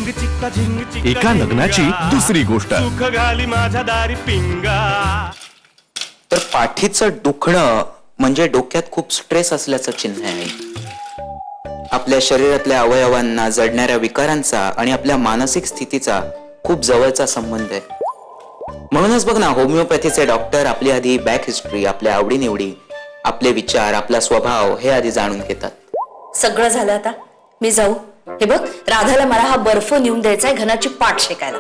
एका लग्नाची दुसरी गोष्ट. सुख घाली माझ्या दारी पिंगा. तर पाठीचं दुखणं म्हणजे डोक्यात खूप स्ट्रेस असल्याचं चिन्ह आहे. आपल्या शरीरातल्या अवयवांना जडणाऱ्या विकारांचा आणि आपल्या मानसिक स्थितीचा खूप जवळचा संबंध आहे. म्हणूनच बघ ना, होमिओपॅथीचे डॉक्टर आपली आधी बॅक हिस्ट्री, आपल्या आवडीनिवडी, आपले विचार, आपला स्वभाव हे आधी जाणून घेतात. सगळं झालं, आता मी जाऊ. हे बघ, राधाला मला हा बर्फ नेऊन द्यायचा आहे घनाची पाठ शेकायला,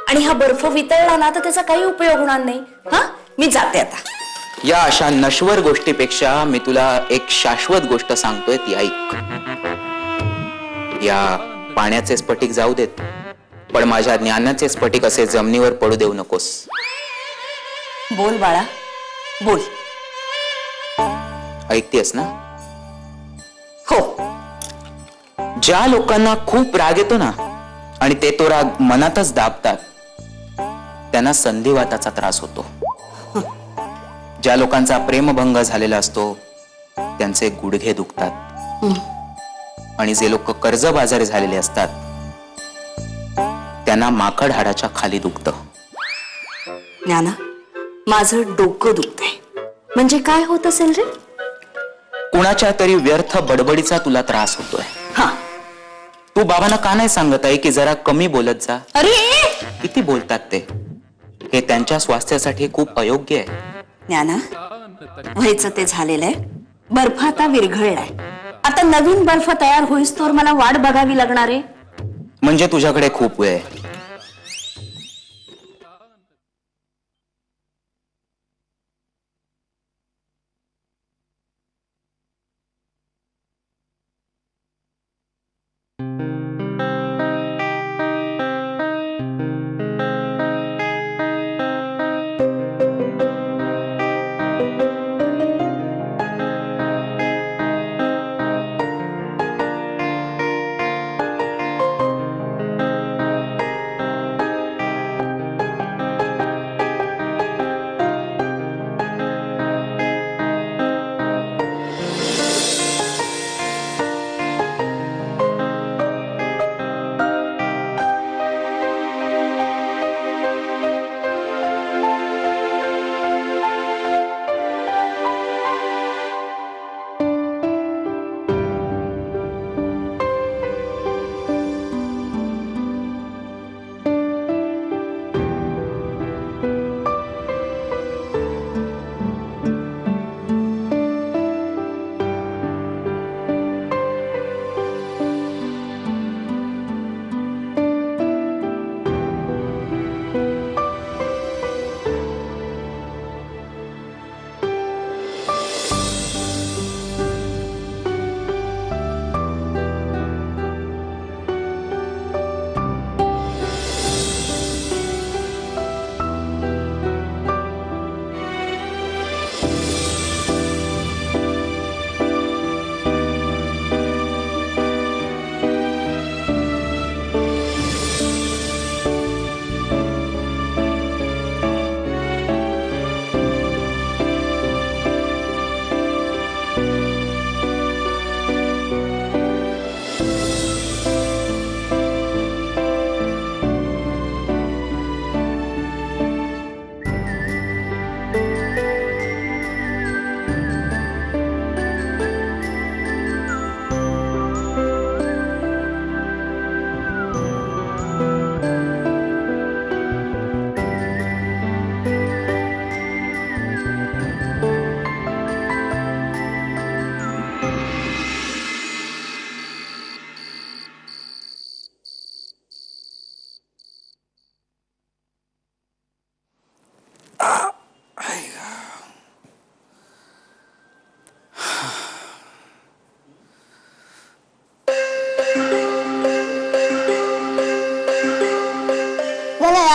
आणि हा बर्फ वितळला ना तर त्याचा काही उपयोग होणार नाही. हा, मी जाते आता. या अशा नश्वर गोष्टीपेक्षा मी तुला एक शाश्वत गोष्ट सांगतोय, ती ऐक. या पाण्याचे स्फटिक जाऊ देत, पण माझ्या ज्ञानाचे स्फटिक असे जमिनीवर पडू देऊ नकोस. बोल बाळा, बोल. ऐकतेस ना? हो. ज्या लोकांना खूप राग येतो ना आणि ते तो राग मनातच दाबतात, त्यांना संधिवाताचा त्रास होतो. ज्या लोकांचा प्रेमभंग झालेला असतो त्यांचे गुडघे दुखतात, आणि जे लोक कर्जबाजारी झालेले असतात त्यांना माकड हाडाच्या खाली दुखतं. ज्ञाना, माझं डोकं दुखतंय. म्हणजे काय होत असेल रे? कुणाच्या तरी व्यर्थ बडबडीचा तुला त्रास होतोय. हा, तू बाबांना का नाही सांगत आहे की जरा कमी बोलत जा? अरे किती बोलतात ते, हे त्यांच्या स्वास्थ्यासाठी खूप अयोग्य आहे. ज्ञाना, व्हायचं ते झालेलं आहे. बर्फ आता विरघळलाय. आता नवीन बर्फ तयार होईस तोवर मला वाट बघावी लागणार आहे. म्हणजे तुझ्याकडे खूप वेळ आहे.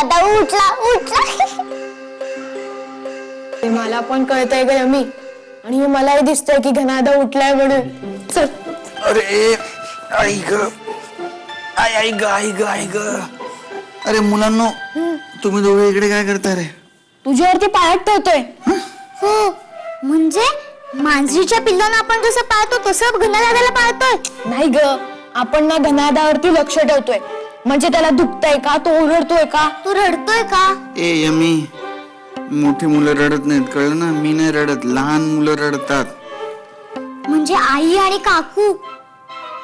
आता उठला उठला. ते मला पण कळतंय ग यमी, आणि मलाही दिसतंय की घनादा उठलाय म्हणून. चल. अरे आई ग, आई ग, आई ग, आई ग. अरे मुलांनो, तुम्ही दोघे इकडे काय करता रे? तुझ्यावरती पायात ठेवतोय. हो, म्हणजे मांजरीच्या पिल्लांना आपण जसं पाळतो तसं घनदादाला पाळतोय. नाही ग, आपण ना घनादावरती लक्ष ठेवतोय. म्हणजे त्याला दुखतंय का, तो ओरडतोय का? तू रडतोय का? ए यमी, मोठी मुलं रडत नाहीत, कळलं ना? मी नाही रडत, लहान मुलं रडतात. म्हणजे आई आणि काकू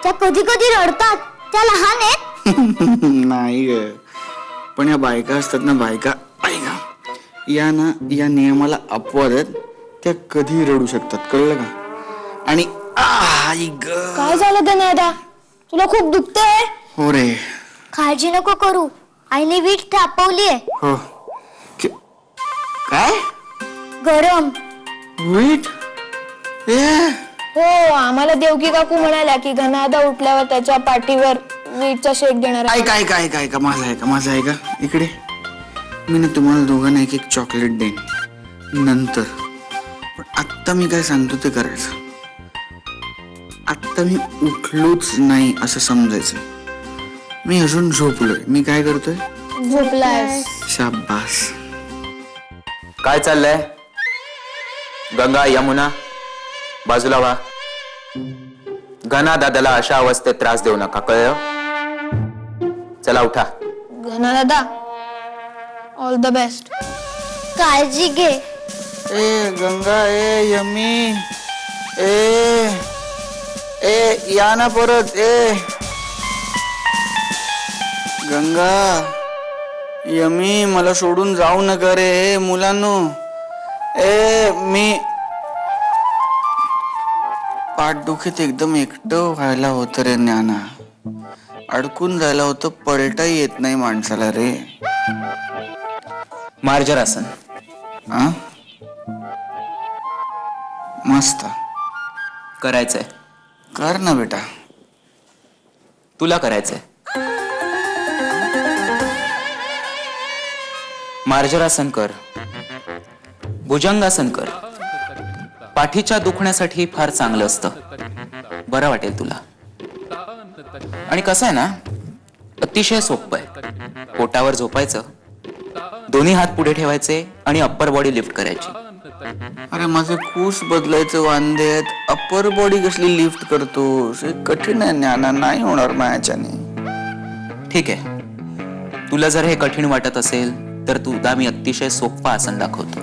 त्या कधी कधी रडतात, त्या लहान आहेत. नाही ग, पण या बायका असतात ना, बायका ऐका, या ना या नियमाला अपवाद आहेत. त्या कधी रडू शकतात, कळलं का? आणि आई ग, काय झालं धनादा? तुला खूप दुखतंय? हो रे, काळजी नको करू, आईने वीट तापवलीये. हो. काय गरम. वीट? ए हो, आम्हाला देवकी काकू म्हणाल्या की घनादा उठल्यावर त्याच्या पाठीवर वीटचा शेक देणार आहे. ऐका माझं ऐका इकडे. मी ना तुम्हाला दोघांना एक एक चॉकलेट देईन नंतर, पण आत्ता मी काय सांगतो ते करायचं. आत्ता मी उठलोच नाही असं समजायचं. मी अजून झोपलोय. मी काय करतोय? झोपलायस. शाबास. काय चाललंय? गंगा यमुना बाजूला व्हा. घना दादाला अशा अवस्थेत त्रास देऊ नका, कळलं? चला उठा. घनादा, ऑल द बेस्ट. काळजी घे. ए गंगा, ए यमी, ए ए या ना परत. ए गंगा, यमी, मला सोडून जाऊ नका रे मुलांनो. ए मी पाठदुखीत एकदम एकटं व्हायला होतं रे ज्ञाना. अडकून जायला होतं, पलटाही येत नाही माणसाला रे. मार्जरासन. आ मस्त करायचंय. कर ना बेटा. तुला करायचंय. मार्जरासन कर, भुजंगासन कर. पाठीच्या दुखण्यासाठी फार चांगलं असतं, बरं वाटेल तुला. आणि कसं आहे ना, अतिशय सोपं आहे. पोटावर झोपायचं, दोन्ही हात पुढे ठेवायचे आणि अप्पर बॉडी लिफ्ट करायची. अरे माझे कूस बदलायचं वांदे आहेत, अप्पर बॉडी कसली लिफ्ट करतोस? हे कठीण आहे ज्ञाना, नाही होणार माझ्याने. ठीक आहे, तुला जर हे कठीण वाटत असेल तर तुला मी अतिशय सोपं आसन दाखवतो.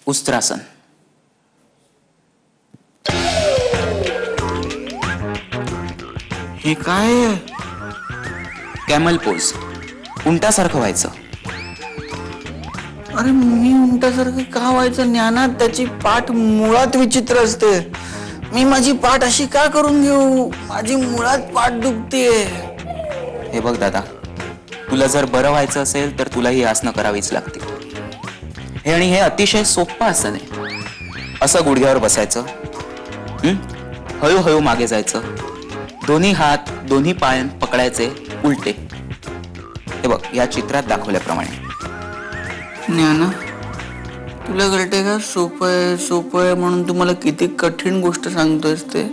उस्त्रासन. हे काय आहे? Camel pose. उंटासारखं व्हायचं. अरे मी उंटासारखं का व्हायचं ज्ञानात? त्याची पाठ मुळात विचित्र असते. मी माझी पाठ अशी का करून घेऊ? माझी मुळात पाठ दुखतेय. हे बघ दादा, तुला जर बरं व्हायचं असेल तर तुला ही आसनं करावीच लागतील. हे अतिशय सोपं आसन आहे. असं गुडघ्यावर बसायचं, हळूहळू मागे जायचं, दोन्ही हात दोन्ही पाय पकडायचे उलटे. हे बघ या चित्रात दाखवल्याप्रमाणे. ज्ञाना, तुला कळते का? सोपं आहे म्हणून तुम्हाला किती कठीण गोष्ट सांगतोयस ते.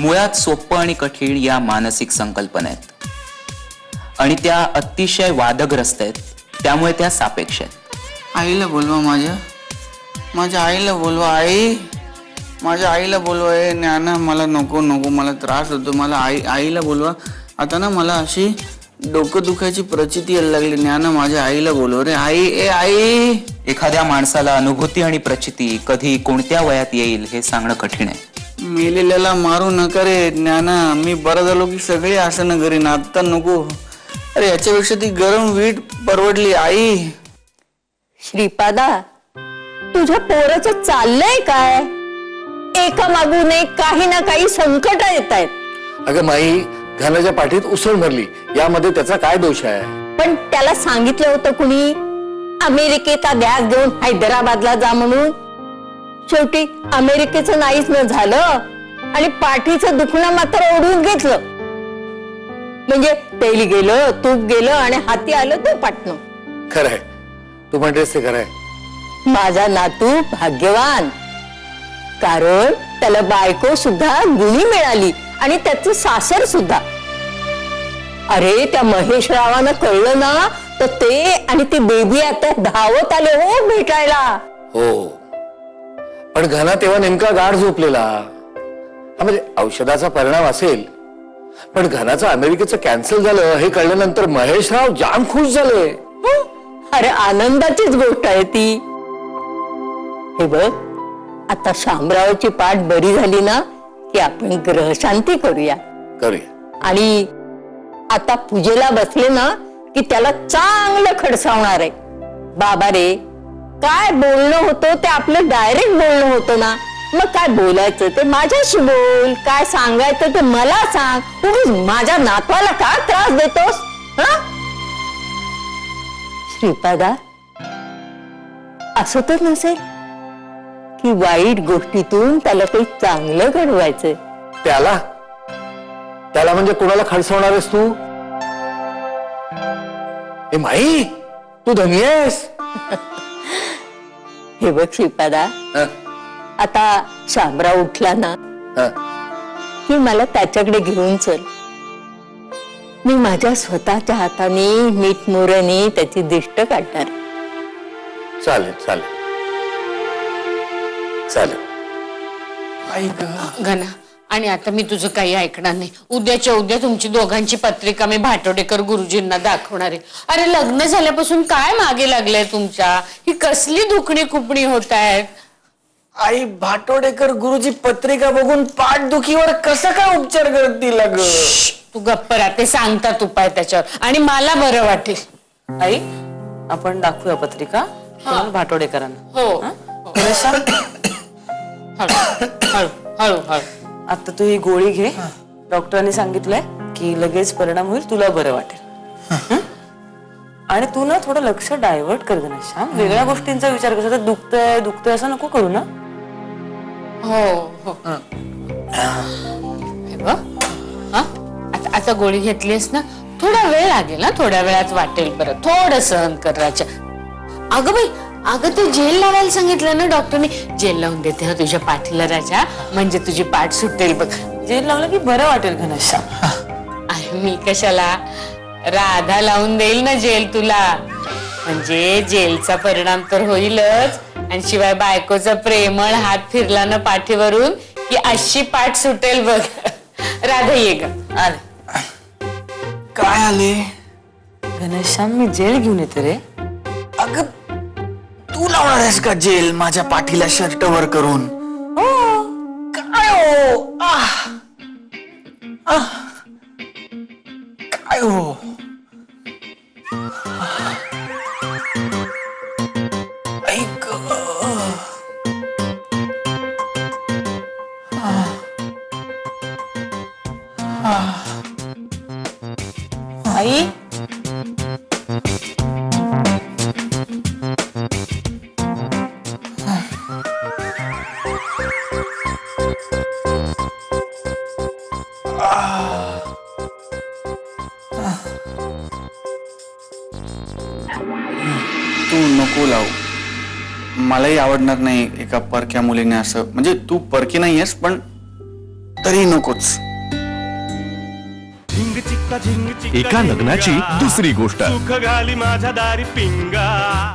मुळात सोपं आणि कठीण या मानसिक संकल्पना आहेत आणि त्या अतिशय वादग्रस्त आहेत, त्यामुळे त्या सापेक्ष आहेत. आईला बोलवा, माझ्या आईला बोलवा. आई, माझ्या आईला बोलवा. ए ज्ञाना, मला नको, मला त्रास होतो. मला आईला बोलवा. आता ना मला अशी डोकं दुखायची प्रचिती यायला लागली. ज्ञाना, माझ्या आईला बोलव रे. आई, ए आई. एखाद्या माणसाला अनुभूती आणि प्रचिती कधी कोणत्या वयात येईल हे सांगणं कठीण आहे. मेलेल्याला मारू नका रे ज्ञाना. मी बरं झालो की सगळी आसनं करीन, आता नको. अरे याच्यापेक्षा ती गरम वीट परवडली. आई, श्रीपादा, तुझ्या पोराचं चाललंय काय? एका मागून एक काही ना काही संकट येत आहेत. अगं माई, घनाच्या पाठीत उसळ भरली, यामध्ये त्याचा काय दोष आहे? पण त्याला सांगितलं होतं कुणी अमेरिकेचा बॅग घेऊन हैदराबादला जा म्हणून? शेवटी अमेरिकेचं नाहीच न झालं आणि पाठीचं दुखणं मात्र ओढून घेतलं. म्हणजे तेल गेलं, तूप गेलं आणि हाती आलं तो पाटणं. खरंय, तू म्हणतेस ते खरंय. माझा नातू भाग्यवान, कारण त्याला बायको सुद्धा गुणी मिळाली आणि त्याचं सासर सुद्धा. अरे त्या महेश रावानं कळलं ना तर ते आणि ती बेबी आता धावत आले हो भेटायला. हो, पण घना तेव्हा नेमका गाढ झोपलेला. म्हणजे औषधाचा परिणाम असेल, पण घनाचं अमेरिकेचं कॅन्सल झालं हे कळल्यानंतर महेशराव जाम खुश झाले. अरे आनंदाचीच गोष्ट आहे ती. हे बघ, आता शामरावची पाठ बरी झाली ना की आपण ग्रह शांती करूया. आणि आता पूजेला बसले ना की त्याला चांगलं खडसावणार आहे. बाबा रे, काय बोलणं होतं ते आपलं डायरेक्ट बोलणं होतं ना. मग काय बोलायचं ते माझ्याशी बोल, काय सांगायचं ते मला सांग. उगीच माझ्या नातवाला का त्रास देतोस? हा श्रीपादा, असं तर नसेल की वाईट गोष्टीतून त्याला काही चांगलं घडवायचंय? त्याला त्याला म्हणजे कोणाला खडसवणार आहेस तू? ए माई, तू धनी आहेस. हे बघ श्रीपादा, आता शामराव उठला ना की मला त्याच्याकडे घेऊन चल. मी माझ्या स्वतःच्या हाताने मीठ मोराने त्याची दिष्ट काढणार. चालेल चालेल चालेल. घना, आणि आता मी तुझं काही ऐकणार नाही. उद्याच्या उद्या तुमची दोघांची पत्रिका मी भाटोडेकर गुरुजींना दाखवणार आहे. अरे लग्न झाल्यापासून काय मागे लागलंय तुमच्या? ही कसली दुखणी खुपणी होत आहेत? आई, भाटोडेकर गुरुजी पत्रिका बघून पाठदुखीवर कसं काय उपचार करतील? तू गप्प राहा, ते सांगतात उपाय त्याच्यावर, आणि मला बरं वाटेल. आई, आपण दाखवूया पत्रिका भाटोडेकरांना. हो, हळू हळू हळू हळू. आता तू ही गोळी घे. डॉक्टरांनी सांगितलंय की लगेच परिणाम होईल, तुला बरं वाटेल. आणि तू ना थोडं लक्ष डायव्हर्ट कर घनश्याम. वेगळ्या गोष्टींचा विचार कर. दुखतंय दुखतंय असं नको करू ना. हो हो. हे बघ, आता गोळी घेतलीस ना, थोडा वेळ लागेल ना, थोड्या वेळात वाटेल. बरं, थोडं सहन कर राजा. अगं बाई, अगं ते जेल लावायला सांगितलं ना डॉक्टरने. जेल लावून देते ना तुझ्या पाठीला राजा, म्हणजे तुझी पाठ सुटेल बघ. जेल लावलं की बरं वाटेल घनश्याम. मी कशाला, राधा लावून देईल ना जेल तुला. म्हणजे जेलचा परिणाम तर होईलच, आणि शिवाय बायकोचा प्रेमळ हात फिरला ना पाठीवरून की अशी पाठ सुटेल बघ. राधा ये ग. आले. काय आले? घनश्याम, मी जेल घेऊन येते रे. अगं, तू लावणार आहेस का जेल माझ्या पाठीला शर्ट वर करून? काय हो? काय हो? ऐक. आई, तू नको लावू. मलाही आवडणार नाही एका परक्या मुलीने असं. म्हणजे तू परकी नाहीयेस, पण तरी नकोच. झिंग चिक्का एका लग्नाची दुसरी गोष्ट. सुख घाली माझ्या दारी पिंगा.